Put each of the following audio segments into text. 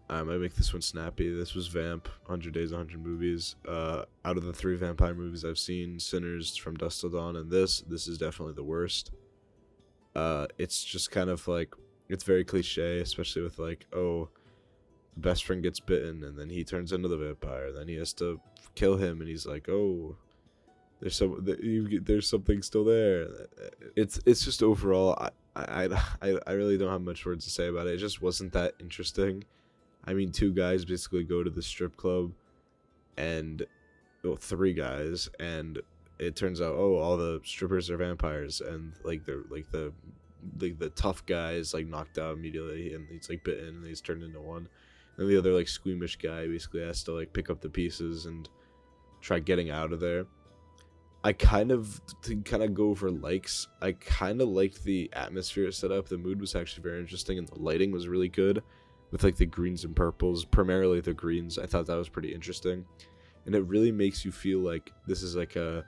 I might make this one snappy. This was Vamp, 100 Days, 100 Movies. Out of the 3 vampire movies I've seen, Sinners, From Dusk Till Dawn, and this is definitely the worst. It's just kind of like, it's very cliche, especially with like, oh, the best friend gets bitten, and then he turns into the vampire, then he has to kill him, and he's like, oh, there's something still there. It's just overall, I really don't have much words to say about it. It just wasn't that interesting. I mean, 2 guys basically go to the strip club, and 3 guys, and it turns out, oh, all the strippers are vampires, and like they're like the tough guy is like knocked out immediately, and he's like bitten, and he's turned into one, and the other like squeamish guy basically has to like pick up the pieces and try getting out of there. I kind of, to kind of go over likes, I kind of liked the atmosphere set up. The mood was actually very interesting, and the lighting was really good with like the greens and purples, primarily the greens. I thought that was pretty interesting, and it really makes you feel like this is like a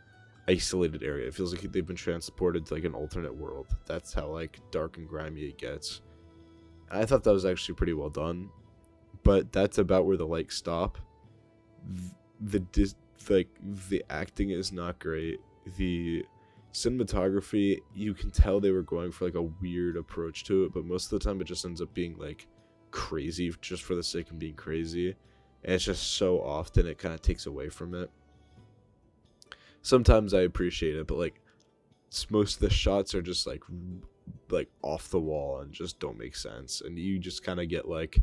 isolated area. It feels like they've been transported to like an alternate world. That's how like dark and grimy it gets. I thought that was actually pretty well done, but that's about where the likes stop. The acting is not great. The cinematography, you can tell they were going for like a weird approach to it, but most of the time it just ends up being like crazy just for the sake of being crazy, and it's just so often it kind of takes away from it. Sometimes I appreciate it, but like most of the shots are just like off the wall and just don't make sense, and you just kind of get like,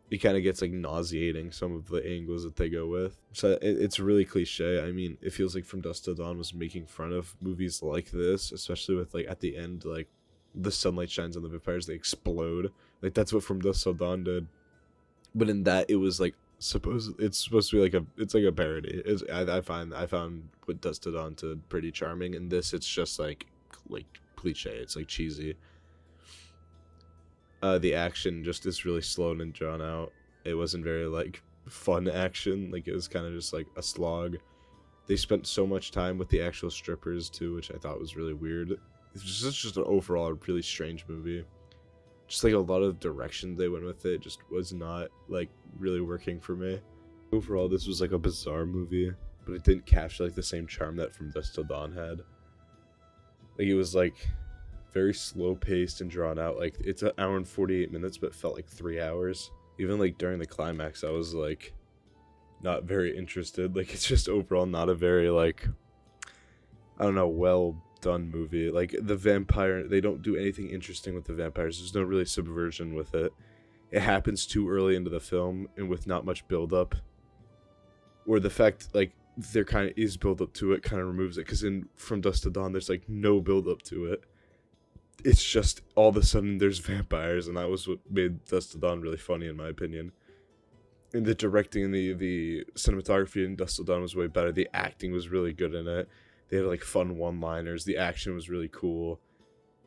it kind of gets like nauseating, some of the angles that they go with. So it's really cliche. I mean, it feels like From Dusk Till Dawn was making fun of movies like this, especially with like at the end, like the sunlight shines on the vampires, they explode. Like that's what From Dusk Till Dawn did. But in that, it was like it's supposed to be like it's like a parody. I found what Dusk Till Dawn to pretty charming. In this, it's just like cliche. It's like cheesy. The action just is really slow and drawn out. It wasn't very like fun action. Like it was kind of just like a slog. They spent so much time with the actual strippers too, which I thought was really weird. It's just an overall really strange movie. Just like a lot of direction they went with it just was not like really working for me. Overall, this was like a bizarre movie, but it didn't capture like the same charm that From Dusk Till Dawn had. Like it was like very slow paced and drawn out. Like it's an hour and 48 minutes, but it felt like 3 hours. Even like during the climax, I was like not very interested. Like it's just overall not a very like, I don't know, well done movie. Like the vampire, they don't do anything interesting with the vampires. There's no really subversion with it. It happens too early into the film and with not much build up. Or the fact like there kind of is build up to it kind of removes it, because in From Dusk Till Dawn there's like no build up to it. It's just all of a sudden there's vampires, and that was what made Dusk Till Dawn really funny in my opinion. And the directing and the cinematography in Dusk Till Dawn was way better. The acting was really good in it. They had like fun one-liners. The action was really cool.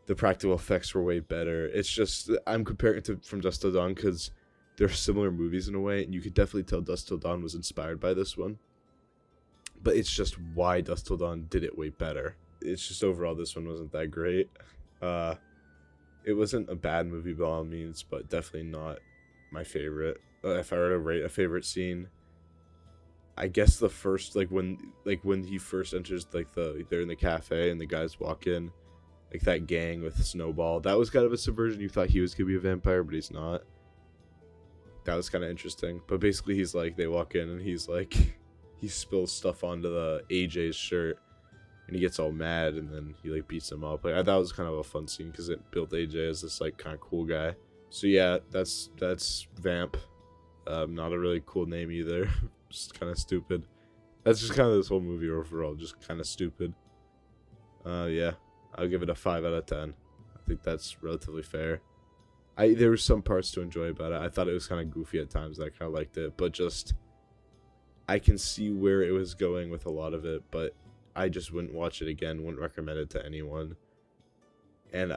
The practical effects were way better. It's just, I'm comparing it to From Dusk Till Dawn because they're similar movies in a way, and you could definitely tell Dusk Till Dawn was inspired by this one. But it's just why Dusk Till Dawn did it way better. It's just overall this one wasn't that great. It wasn't a bad movie by all means, but definitely not my favorite. If I were to rate a favorite scene, I guess the first, like when he first enters, like they're in the cafe and the guys walk in, like that gang with Snowball. That was kind of a subversion. You thought he was gonna be a vampire, but he's not. That was kind of interesting. But basically, he's like, they walk in and he's like, he spills stuff onto the AJ's shirt, and he gets all mad, and then he like beats him up. Like I thought it was kind of a fun scene because it built AJ as this like kind of cool guy. So yeah, that's Vamp. Not a really cool name either. Just kind of stupid. That's just kind of this whole movie overall, just kind of stupid. Yeah, I'll give it a 5 out of 10. I think that's relatively fair. There were some parts to enjoy about it. I thought it was kind of goofy at times. I kind of liked it, but just I can see where it was going with a lot of it, but I just wouldn't watch it again. Wouldn't recommend it to anyone. And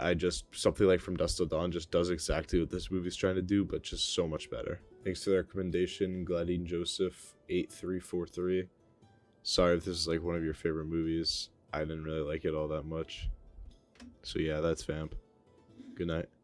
something like From Dusk Till Dawn just does exactly what this movie's trying to do, but just so much better. Thanks for the recommendation, Gladine Joseph 8343. Sorry if this is like one of your favorite movies. I didn't really like it all that much. So yeah, that's Vamp. Good night.